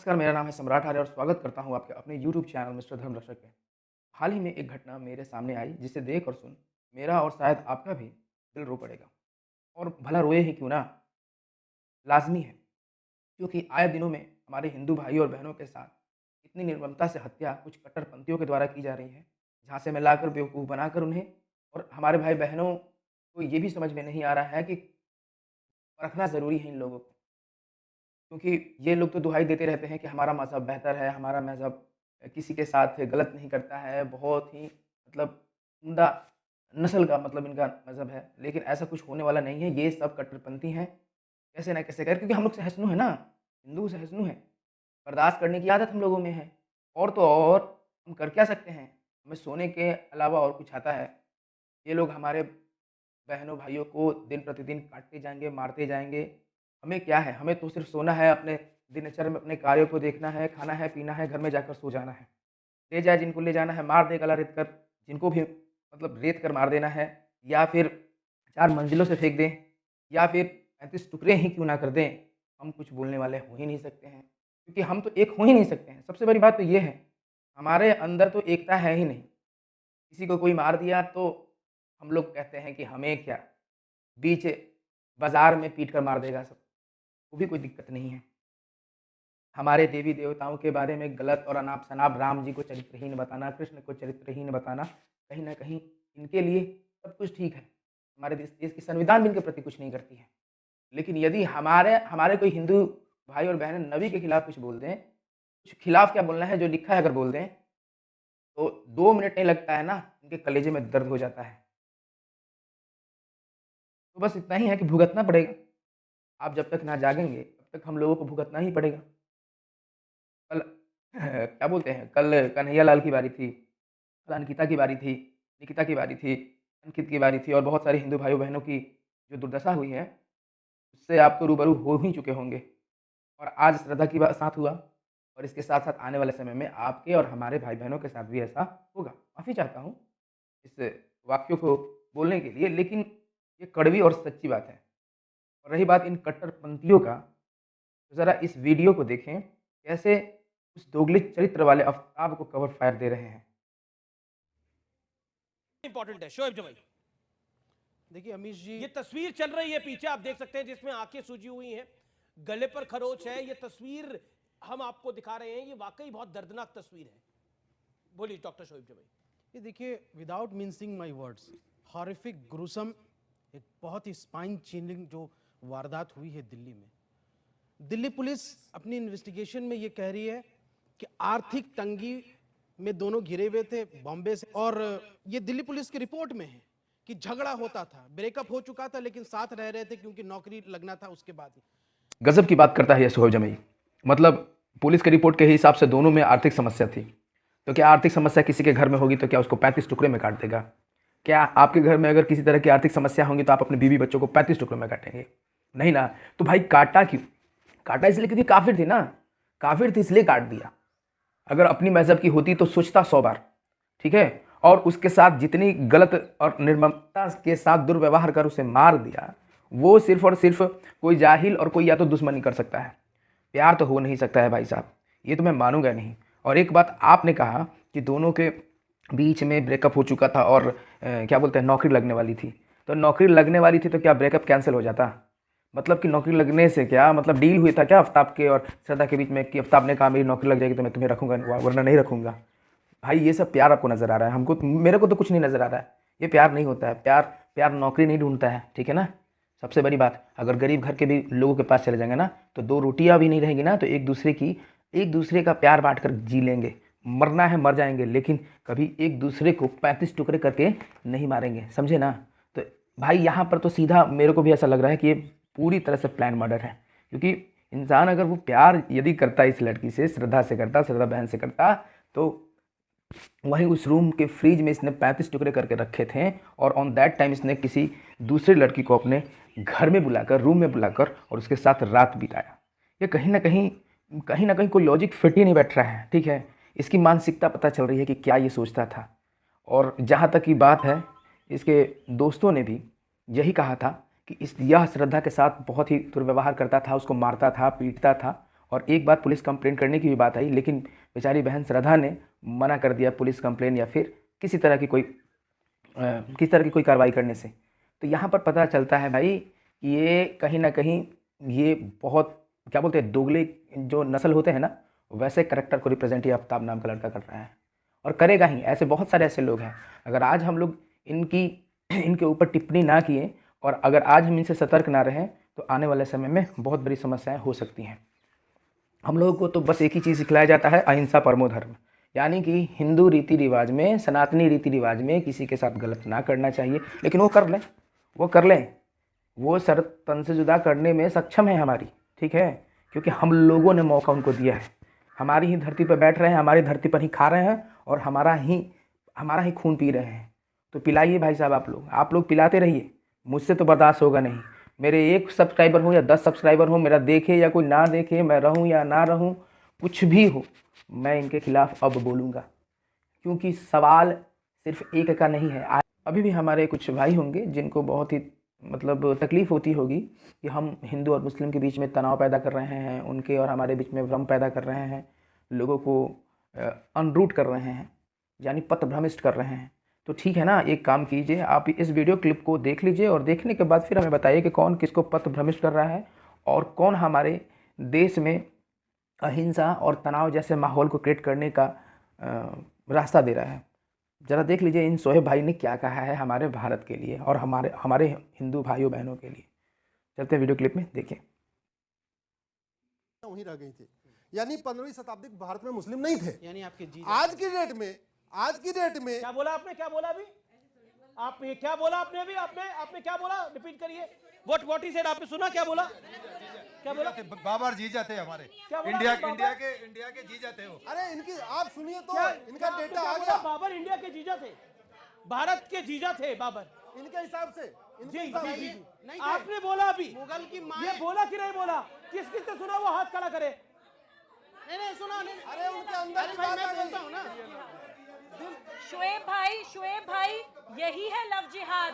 नमस्कार, मेरा नाम है सम्राट आर्य और स्वागत करता हूँ आपके अपने यूट्यूब चैनल मिस्टर धर्मरक्षक में। हाल ही में एक घटना मेरे सामने आई जिसे देख और सुन मेरा और शायद आपका भी दिल रो पड़ेगा। और भला रोए ही क्यों ना, लाज़मी है, क्योंकि आए दिनों में हमारे हिंदू भाई और बहनों के साथ इतनी निर्ममता से हत्या कुछ कट्टरपंथियों के द्वारा की जा रही है, झांसे में लाकर बेवकूफ़ बनाकर उन्हें और हमारे भाई-बहनों को ये भी समझ में नहीं आ रहा है कि परखना ज़रूरी है इन लोगों को। क्योंकि ये लोग तो दुहाई देते रहते हैं कि हमारा मज़हब बेहतर है, हमारा मज़हब किसी के साथ गलत नहीं करता है, बहुत ही मतलब उम्दा नस्ल का मतलब इनका मज़हब है। लेकिन ऐसा कुछ होने वाला नहीं है, ये सब कट्टरपंथी हैं, कैसे ना कैसे कर क्योंकि हम लोग सहिष्णु हैं ना, हिंदू सहिष्णु हैं, बर्दाश्त करने की आदत हम लोगों में है। और तो और हम कर क्या सकते हैं? हमें सोने के अलावा और कुछ आता है? ये लोग हमारे बहनों-भाइयों को दिन-प्रतिदिन काटते जाएँगे, मारते जाएँगे। हमें क्या है? हमें तो सिर्फ़ सोना है, अपने दिनचर्या में अपने कार्यों को देखना है, खाना है, पीना है, घर में जाकर सो जाना है। ले जाए जिनको ले जाना है, मार दे गला रेत कर, जिनको भी मतलब रेत कर मार देना है या फिर 4 मंजिलों से फेंक दें या फिर 35 टुकड़े ही क्यों ना कर दें, हम कुछ बोलने वाले हो ही नहीं सकते हैं। क्योंकि हम तो एक हो ही नहीं सकते हैं। सबसे बड़ी बात तो ये है, हमारे अंदर तो एकता है ही नहीं। किसी को कोई मार दिया तो हम लोग कहते हैं कि हमें क्या, बीच बाज़ार में पीट कर मार देगा सब, वो भी कोई दिक्कत नहीं है। हमारे देवी-देवताओं के बारे में गलत और अनाप-शनाप राम जी को चरित्रहीन बताना, कृष्ण को चरित्रहीन बताना, कहीं न कहीं इनके लिए सब कुछ ठीक है। हमारे देश देश की संविधान भी इनके प्रति कुछ नहीं करती है। लेकिन यदि हमारे हमारे कोई हिंदू भाई और बहनें नबी के खिलाफ कुछ बोल दें, कुछ खिलाफ क्या बोलना है, जो लिखा है अगर बोल दें, तो 2 मिनट नहीं लगता है ना, उनके कलेजे में दर्द हो जाता है। तो बस इतना ही है कि भुगतना पड़ेगा। आप जब तक ना जागेंगे, तब तक हम लोगों को भुगतना ही पड़ेगा। कल क्या बोलते हैं, कल कन्हैया लाल की बारी थी, कल अंकिता की बारी थी, निकिता की बारी थी, अंकित की बारी थी और बहुत सारे हिंदू भाइयों-बहनों की जो दुर्दशा हुई है, उससे आप तो रूबरू हो ही चुके होंगे। और आज श्रद्धा की साथ हुआ और इसके साथ-साथ आने वाले समय में आपके और हमारे भाई-बहनों के साथ भी ऐसा होगा। माफ़ी चाहता हूँ इस वाक्यों को बोलने के लिए, लेकिन ये कड़वी और सच्ची बात है। और रही बात इन कट्टरपंथियों का, तो ज़रा इस वीडियो को देखें, कैसे उस दोगले चरित्र वाले अफ़ताब को कवर फायर दे रहे हैं। इंपॉर्टेंट है शोएब जमाई। देखिए अमीश जी, ये तस्वीर चल रही है पीछे, आप देख सकते हैं, जिसमें आंखें सूजी हुई हैं, गले पर खरोच है। ये तस्वीर हम आपको दिखा रहे हैं, ये वाकई बहुत दर्दनाक तस्वीर है। बोलिए डॉक्टर शोएब जमाई। ये देखिए without mincing my words, horrific gruesome, एक बहुत ही स्पाइन चिलिंग जो वारदात हुई है दिल्ली में। दिल्ली पुलिस अपनी इन्वेस्टिगेशन में ये कह रही है कि आर्थिक तंगी में दोनों घिरे हुए थे बॉम्बे से, और ये दिल्ली पुलिस की रिपोर्ट में है कि झगड़ा होता था, ब्रेकअप हो चुका था, लेकिन साथ रह रहे थे क्योंकि नौकरी लगना था उसके बाद ही। गज़ब की बात करता है ये सोहेब जमई। मतलब पुलिस की रिपोर्ट के हिसाब से दोनों में आर्थिक समस्या थी। तो क्या आर्थिक समस्या किसी के घर में होगी तो क्या उसको 35 टुकड़े में काट देगा? क्या आपके घर में अगर किसी तरह की आर्थिक समस्या होंगी तो आप अपने बीवी बच्चों को 35 टुकड़ों में काटेंगे? नहीं ना। तो भाई काटा क्यों? काटा इसलिए क्योंकि काफ़िर थी ना। काफ़िर थी इसलिए काट दिया। अगर अपनी मज़हब की होती तो सोचता 100 बार, ठीक है? और उसके साथ जितनी गलत और निर्ममता के साथ दुर्व्यवहार कर उसे मार दिया, वो सिर्फ़ और सिर्फ़ कोई जाहिल और कोई या तो दुश्मनी कर सकता है। प्यार तो हो नहीं सकता है भाई साहब, ये तो मैं मानूँगा नहीं। और एक बात आपने कहा कि दोनों के बीच में ब्रेकअप हो चुका था और क्या बोलते हैं, नौकरी लगने वाली थी। तो नौकरी लगने वाली थी तो क्या ब्रेकअप कैंसल हो जाता? मतलब कि नौकरी लगने से क्या मतलब, डील हुई था क्या आफ्ताब के और श्रद्धा के बीच में कि आफ्ताब ने कहा मेरी नौकरी लग जाएगी तो मैं तुम्हें रखूँगा वरना नहीं रखूँगा? भाई ये सब प्यार आपको नज़र आ रहा है, हमको मेरे को तो कुछ नहीं नज़र आ रहा है। ये प्यार नहीं होता है। प्यार प्यार नौकरी नहीं ढूँढता है, ठीक है ना? सबसे बड़ी बात, अगर गरीब घर के भी लोगों के पास चले जाएंगे ना, तो 2 रोटियाँ भी नहीं रहेंगी ना, तो एक दूसरे का प्यार बाँट कर जी लेंगे। मरना है मर जाएँगे, लेकिन कभी एक दूसरे को 35 टुकड़े करके नहीं मारेंगे, समझे ना? तो भाई यहाँ पर तो सीधा मेरे को भी ऐसा लग रहा है कि ये पूरी तरह से प्लान मर्डर है। क्योंकि इंसान अगर वो प्यार यदि करता इस लड़की से, श्रद्धा से करता, श्रद्धा बहन से करता, तो वहीं उस रूम के फ्रिज में इसने 35 टुकड़े करके रखे थे और ऑन दैट टाइम इसने किसी दूसरी लड़की को अपने घर में बुलाकर, रूम में बुलाकर और उसके साथ रात बिताया। ये कहीं ना कहीं कोई लॉजिक फिट ही नहीं बैठ रहा है, ठीक है? इसकी मानसिकता पता चल रही है कि क्या ये सोचता था। और जहाँ तक की बात है, इसके दोस्तों ने भी यही कहा था कि यह श्रद्धा के साथ बहुत ही दुर्व्यवहार करता था, उसको मारता था, पीटता था और एक बार पुलिस कंप्लेंट करने की भी बात आई, लेकिन बेचारी बहन श्रद्धा ने मना कर दिया पुलिस कंप्लेन या फिर किसी तरह की कोई कार्रवाई करने से। तो यहाँ पर पता चलता है भाई कि ये कहीं ना कहीं ये बहुत क्या बोलते हैं, दोगले जो नस्ल होते हैं ना, वैसे करेक्टर को रिप्रेजेंट ये आफ्ताब नाम का लड़का कर रहा है और करेगा ही। ऐसे बहुत सारे ऐसे लोग हैं। अगर आज हम लोग इनके ऊपर टिप्पणी ना किए और अगर आज हम इनसे सतर्क ना रहें तो आने वाले समय में बहुत बड़ी समस्याएं हो सकती हैं। हम लोगों को तो बस एक ही चीज़ सिखलाया जाता है, अहिंसा परमो धर्म, यानी कि हिंदू रीति रिवाज में, सनातनी रीति रिवाज में किसी के साथ गलत ना करना चाहिए, लेकिन वो कर लें, वो सर तन से जुदा करने में सक्षम है हमारी, ठीक है, क्योंकि हम लोगों ने मौका उनको दिया है। हमारी ही धरती पर बैठ रहे हैं, हमारी धरती पर ही खा रहे हैं और हमारा ही खून पी रहे हैं। तो पिलाइए भाई साहब, आप लोग पिलाते रहिए। मुझसे तो बर्दाश्त होगा नहीं। मेरे 1 सब्सक्राइबर हो या 10 सब्सक्राइबर हो, मेरा देखे या कोई ना देखे, मैं रहूं या ना रहूं, कुछ भी हो, मैं इनके खिलाफ अब बोलूँगा, क्योंकि सवाल सिर्फ एक का नहीं है। अभी भी हमारे कुछ भाई होंगे जिनको बहुत ही मतलब तकलीफ़ होती होगी कि हम हिंदू और मुस्लिम के बीच में तनाव पैदा कर रहे हैं, उनके और हमारे बीच में भ्रम पैदा कर रहे हैं, लोगों को अनरूट कर रहे हैं, यानी पथभ्रष्ट कर रहे हैं। तो ठीक है ना, एक काम कीजिए, आप इस वीडियो क्लिप को देख लीजिए और देखने के बाद फिर हमें बताइए कि कौन किसको पथभ्रष्ट कर रहा है और कौन हमारे देश में अहिंसा और तनाव जैसे माहौल को क्रिएट करने का रास्ता दे रहा है। ज़रा देख लीजिए इन शोएब भाई ने क्या कहा है हमारे भारत के लिए और हमारे हिंदू भाइयों बहनों के लिए। चलते हैं वीडियो क्लिप में, देखिए। वहीं रह गई थी, यानी 15वीं शताब्दी भारत में मुस्लिम नहीं थे। यानी आपके जी आज की डेट में क्या बोला आपने, क्या बोला अभी आपने, क्या बोला आपने अभी, आपने क्या बोला, रिपीट करिए। व्हाट ही सेड, आपने सुना क्या बोला? क्या बोला? बाबर जीजा थे हमारे, क्या बोला? इंडिया के जीजा थे वो। अरे इनकी आप सुनिए तो क्या इनका आपने डेटा क्या आ बोला? गया बाबर इंडिया के जीजा थे, भारत के जीजा थे बाबर, इनके हिसाब से। जी जी जी जी। नहीं आपने बोला अभी, मुगल की माँ, ये बोला कि नहीं बोला? किस किस ने सुना वो हाथ खड़ा करे। नहीं सुना नहीं। अरे उनके अंदर की बात आ बोलता गई। हूँ ना, शोएब भाई यही है लव जिहाद।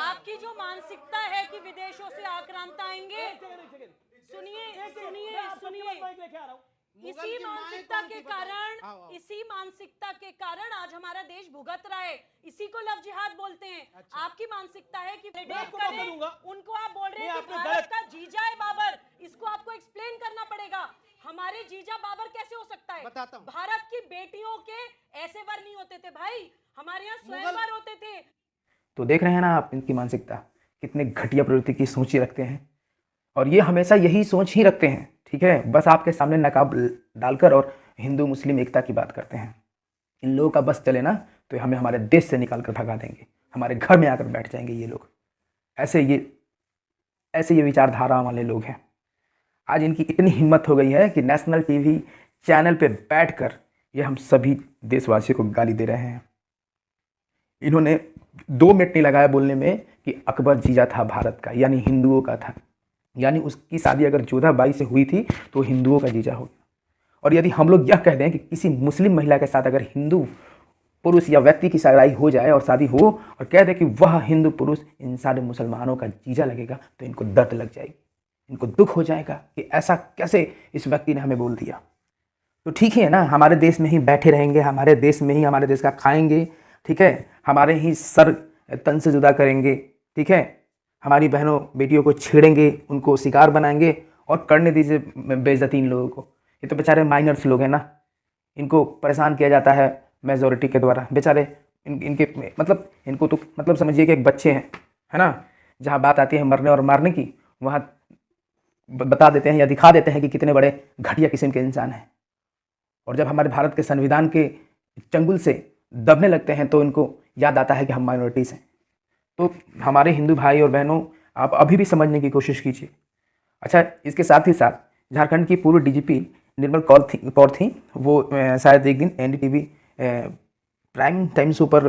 आपकी जो मानसिकता है कि विदेशों से आक्रांत आएंगे, सुनिए, इसी मानसिकता के कारण आज हमारा देश भुगत रहा है। इसी को लव जिहाद बोलते हैं। आपकी मानसिकता है कि आपको मैं बोलूंगा। उनको आप बोल रहे हैं नहीं, कि आपने भारत गलत- का जीजा है बाबर। इसको आपको एक्सप्लेन करना पड़ेगा। हमारे जीजा बाबर कैसे हो सकता है? बताता हूं। भारत की बेटियों के ऐसे वर नहीं होते थे भाई, हमारे यहाँ स्वयंवर होते थे। तो देख रहे हैं ना आप इनकी मानसिकता, कितने घटिया प्रवृत्ति की सोच ही रखते हैं और ये हमेशा यही सोच ही रखते हैं, ठीक है। बस आपके सामने नकाब डालकर और हिंदू मुस्लिम एकता की बात करते हैं। इन लोगों का बस चले ना तो हमें हमारे देश से निकाल कर भगा देंगे, हमारे घर में आकर बैठ जाएंगे ये लोग। ऐसे ये विचारधारा वाले लोग हैं। आज इनकी इतनी हिम्मत हो गई है कि नेशनल टीवी चैनल पे बैठकर ये हम सभी देशवासियों को गाली दे रहे हैं। इन्होंने 2 मिनट नहीं लगाया बोलने में कि अकबर जीजा था भारत का, यानी हिंदुओं का था, यानी उसकी शादी अगर जोधाबाई से हुई थी तो हिंदुओं का जीजा हो गया। और यदि हम लोग यह कह दें कि किसी मुस्लिम महिला के साथ अगर हिंदू पुरुष या व्यक्ति की शादी हो जाए और शादी हो और कह दे कि वह हिंदू पुरुष इन सारे मुसलमानों का जीजा लगेगा, तो इनको दर्द लग जाएगी, इनको दुख हो जाएगा कि ऐसा कैसे इस व्यक्ति ने हमें बोल दिया। तो ठीक है ना, हमारे देश में ही बैठे रहेंगे, हमारे देश में ही हमारे देश का खाएंगे, ठीक है, हमारे ही सर तन से जुदा करेंगे, ठीक है, हमारी बहनों बेटियों को छेड़ेंगे, उनको शिकार बनाएंगे और करने दीजिए बेइज्जती इन लोगों को। ये तो बेचारे माइनर्स लोग हैं ना, इनको परेशान किया जाता है मेजॉरिटी के द्वारा। बेचारे इनके मतलब इनको तो मतलब समझिए कि एक बच्चे हैं, है ना, जहाँ बात आती है मरने और मारने की, वहाँ बता देते हैं या दिखा देते हैं कि कितने बड़े घटिया किस्म के इंसान हैं। और जब हमारे भारत के संविधान के चंगुल से दबने लगते हैं तो इनको याद आता है कि हम माइनॉरिटीज़ हैं। तो हमारे हिंदू भाई और बहनों, आप अभी भी समझने की कोशिश कीजिए। अच्छा, इसके साथ ही साथ झारखंड की पूर्व डीजीपी निर्मल कौर थी, वो शायद एक दिन एनडीटीवी प्राइम टाइम्स पर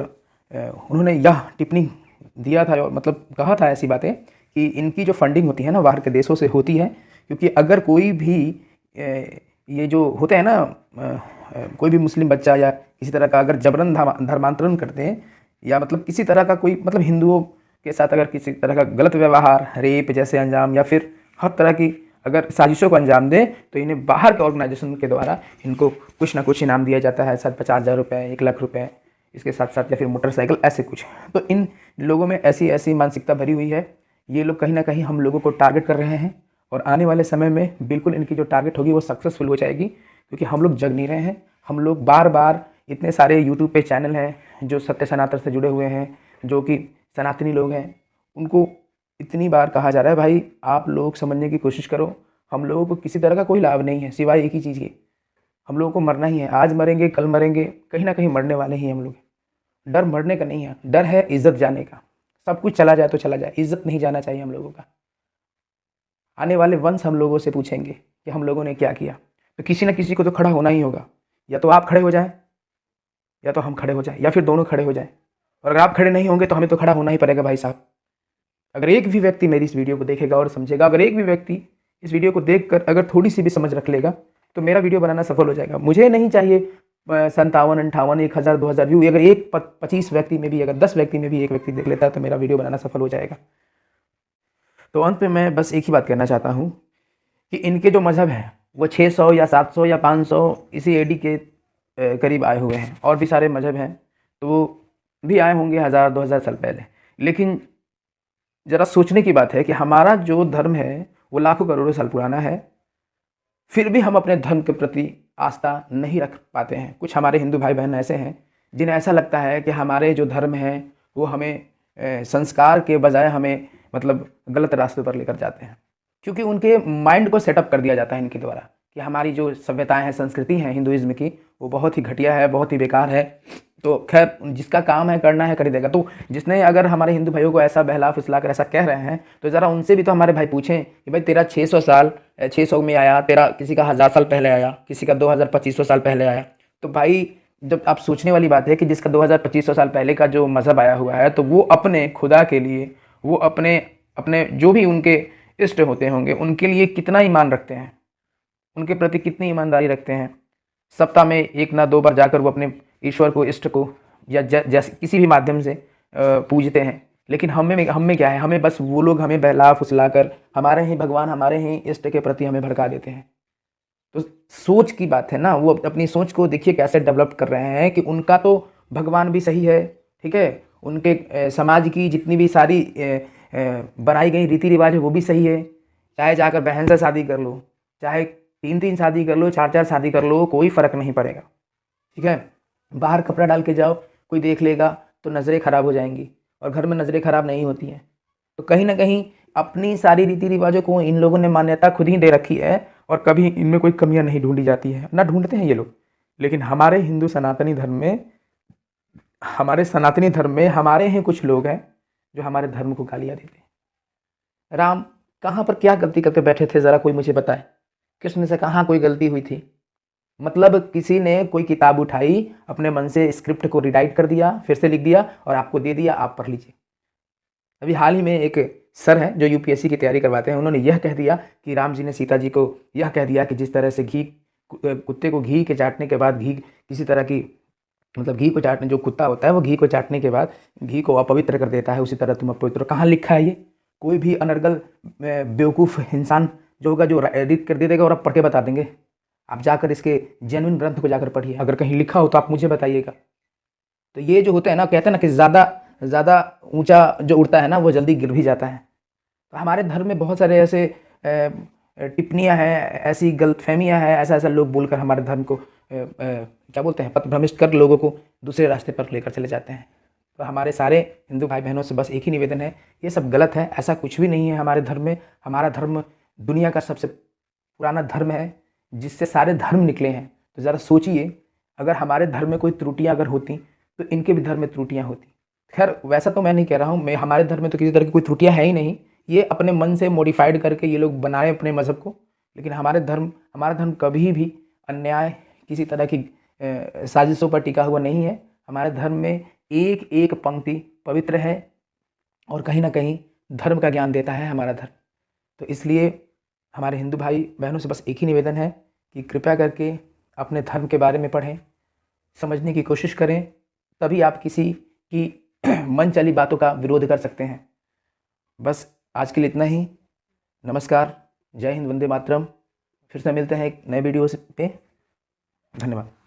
उन्होंने यह टिप्पणी दिया था और मतलब कहा था ऐसी बातें कि इनकी जो फंडिंग होती है ना बाहर के देशों से होती है, क्योंकि अगर कोई भी ये जो होते हैं ना कोई भी मुस्लिम बच्चा या किसी तरह का अगर जबरन धर्मांतरण करते हैं या मतलब किसी तरह का कोई हिंदुओं के साथ अगर किसी तरह का गलत व्यवहार, रेप जैसे अंजाम या फिर हर तरह की अगर साजिशों को अंजाम दें तो इन्हें बाहर के ऑर्गेनाइजेशन के द्वारा इनको कुछ ना कुछ इनाम दिया जाता है, शायद 50,000 रुपये, 1 लाख रुपये, इसके साथ साथ या फिर मोटरसाइकिल, ऐसे कुछ। तो इन लोगों में ऐसी ऐसी मानसिकता भरी हुई है, ये लोग कहीं ना कहीं हम लोगों को टारगेट कर रहे हैं और आने वाले समय में बिल्कुल इनकी जो टारगेट होगी वो सक्सेसफुल हो जाएगी, क्योंकि हम लोग जग नहीं रहे हैं। हम लोग बार बार इतने सारे यूट्यूब पे चैनल हैं जो सत्य सनातन से जुड़े हुए हैं, जो कि सनातनी लोग हैं, उनको इतनी बार कहा जा रहा है भाई आप लोग समझने की कोशिश करो, हम लोगों को किसी तरह का कोई लाभ नहीं है सिवाय एक ही चीज़ के, हम लोगों को मरना ही है। आज मरेंगे कल मरेंगे, कहीं ना कहीं मरने वाले ही हम लोग। डर मरने का नहीं है, डर है इज्जत जाने का। सब कुछ चला जाए तो चला जाए, इज्जत नहीं जाना चाहिए हम लोगों का। आने वाले वंश हम लोगों से पूछेंगे कि हम लोगों ने क्या किया, तो किसी न किसी को तो खड़ा होना ही होगा। या तो आप खड़े हो जाएं या तो हम खड़े हो जाएं, या फिर दोनों खड़े हो जाएं। और अगर आप खड़े नहीं होंगे तो हमें तो खड़ा होना ही पड़ेगा भाई साहब। अगर एक भी व्यक्ति मेरी इस वीडियो को देखेगा और समझेगा, अगर एक भी व्यक्ति इस वीडियो को देखकर अगर थोड़ी सी भी समझ रख लेगा तो मेरा वीडियो बनाना सफल हो जाएगा। मुझे नहीं चाहिए 57, 58, 1000, 2000 व्यू। अगर 25 व्यक्ति में भी, अगर 10 व्यक्ति में भी एक व्यक्ति देख लेता है तो मेरा वीडियो बनाना सफल हो जाएगा। तो अंत में मैं बस एक ही बात कहना चाहता हूँ कि इनके जो मज़हब हैं वो 600 या 700 या 500 इसी एडी के करीब आए हुए हैं, और भी सारे मज़हब हैं तो वो भी आए होंगे 1000-2000 साल पहले। लेकिन ज़रा सोचने की बात है कि हमारा जो धर्म है वो लाखों करोड़ों साल पुराना है, फिर भी हम अपने धर्म के प्रति आस्था नहीं रख पाते हैं। कुछ हमारे हिंदू भाई बहन ऐसे हैं जिन्हें ऐसा लगता है कि हमारे जो धर्म है वो हमें संस्कार के बजाय हमें मतलब गलत रास्ते पर लेकर जाते हैं, क्योंकि उनके माइंड को सेटअप कर दिया जाता है इनके द्वारा कि हमारी जो सभ्यताएं हैं, संस्कृति हैं हिंदुइज्म की, वो बहुत ही घटिया है, बहुत ही बेकार है। तो खैर जिसका काम है करना है कर ही देगा। तो जिसने अगर हमारे हिंदू भाइयों को ऐसा बहला फुसला कर ऐसा कह रहे हैं तो ज़रा उनसे भी तो हमारे भाई पूछें कि भाई तेरा 600 में आया, तेरा किसी का 1000 साल पहले आया, किसी का 2000-2500 साल पहले आया। तो भाई जब आप सोचने वाली बात है कि जिसका 2000-2500 साल पहले का जो मज़हब आया हुआ है तो वो अपने खुदा के लिए, वो अपने जो भी उनके इष्ट होते होंगे उनके लिए कितना ईमान रखते हैं, उनके प्रति कितनी ईमानदारी रखते हैं। सप्ताह में 1 ना 2 बार जाकर वो अपने ईश्वर को, इष्ट को या जैसे किसी भी माध्यम से पूजते हैं। लेकिन हम में क्या है, हमें बस वो लोग हमें बहला फुसला कर हमारे ही भगवान, हमारे ही इष्ट के प्रति हमें भड़का देते हैं। तो सोच की बात है ना, वो अपनी सोच को देखिए कैसे डेवलप कर रहे हैं कि उनका तो भगवान भी सही है, ठीक है, उनके समाज की जितनी भी सारी बनाई गई रीति रिवाज है वो भी सही है। चाहे जाकर बहन से शादी कर लो, चाहे 3-3 शादी कर लो, 4-4 शादी कर लो, कोई फ़र्क नहीं पड़ेगा, ठीक है। बाहर कपड़ा डाल के जाओ, कोई देख लेगा तो नज़रें ख़राब हो जाएंगी, और घर में नज़रें ख़राब नहीं होती हैं। तो कहीं ना कहीं अपनी सारी रीति रिवाजों को इन लोगों ने मान्यता खुद ही दे रखी है, और कभी इनमें कोई कमियां नहीं ढूंढी जाती है, ना ढूंढते हैं ये लोग। लेकिन हमारे हिंदू सनातनी धर्म में, हमारे सनातनी धर्म में हमारे ही कुछ लोग हैं जो हमारे धर्म को गालियाँ देते हैं। राम कहाँ पर क्या गलती करके बैठे थे, ज़रा कोई मुझे बताए। कृष्ण से कहाँ कोई गलती हुई थी? मतलब किसी ने कोई किताब उठाई, अपने मन से स्क्रिप्ट को रिडाइट कर दिया, फिर से लिख दिया और आपको दे दिया, आप पढ़ लीजिए। अभी हाल ही में एक सर हैं जो यूपीएससी की तैयारी करवाते हैं, उन्होंने यह कह दिया कि राम जी ने सीता जी को यह कह दिया कि जिस तरह से कुत्ते को घी के चाटने के बाद घी किसी तरह की, मतलब घी को चाटने, जो कुत्ता होता है वो घी को चाटने के बाद घी को अपवित्र कर देता है, उसी तरह तुम अपवित्र। कहाँ लिखा है ये? कोई भी अनर्गल बेवकूफ़ इंसान जो होगा जो एडिट कर दे देगा और आप पढ़ के बता देंगे। आप जाकर इसके जेन्युइन ग्रंथ को जाकर पढ़िए, अगर कहीं लिखा हो तो आप मुझे बताइएगा। तो ये जो होता है ना, कहते हैं ना कि ज़्यादा ऊंचा जो उड़ता है ना वो जल्दी गिर भी जाता है। तो हमारे धर्म में बहुत सारे ऐसे टिप्पणियाँ हैं, ऐसी गलतफहमियाँ हैं, ऐसा लोग बोलकर हमारे धर्म को क्या बोलते हैं, पथभ्रष्ट कर लोगों को दूसरे रास्ते पर लेकर चले जाते हैं। तो हमारे सारे हिंदू भाई बहनों से बस एक ही निवेदन है, ये सब गलत है, ऐसा कुछ भी नहीं है हमारे धर्म में। हमारा धर्म दुनिया का सबसे पुराना धर्म है जिससे सारे धर्म निकले हैं। तो ज़रा सोचिए, अगर हमारे धर्म में कोई त्रुटियाँ अगर होती तो इनके भी धर्म में त्रुटियाँ होती। खैर वैसा तो मैं नहीं कह रहा हूँ, मैं हमारे धर्म में तो किसी तरह की कोई त्रुटियाँ है ही नहीं, ये अपने मन से मॉडिफाइड करके ये लोग बनाए अपने मज़हब को। लेकिन हमारा धर्म कभी भी अन्याय, किसी तरह की साजिशों पर टिका हुआ नहीं है। हमारे धर्म में एक एक पंक्ति पवित्र है और कहीं ना कहीं धर्म का ज्ञान देता है हमारा धर्म। तो इसलिए हमारे हिंदू भाई बहनों से बस एक ही निवेदन है कि कृपया करके अपने धर्म के बारे में पढ़ें, समझने की कोशिश करें, तभी आप किसी की मन चली बातों का विरोध कर सकते हैं। बस आज के लिए इतना ही। नमस्कार, जय हिंद, वंदे मातरम। फिर से मिलते हैं एक नए वीडियो पे। धन्यवाद।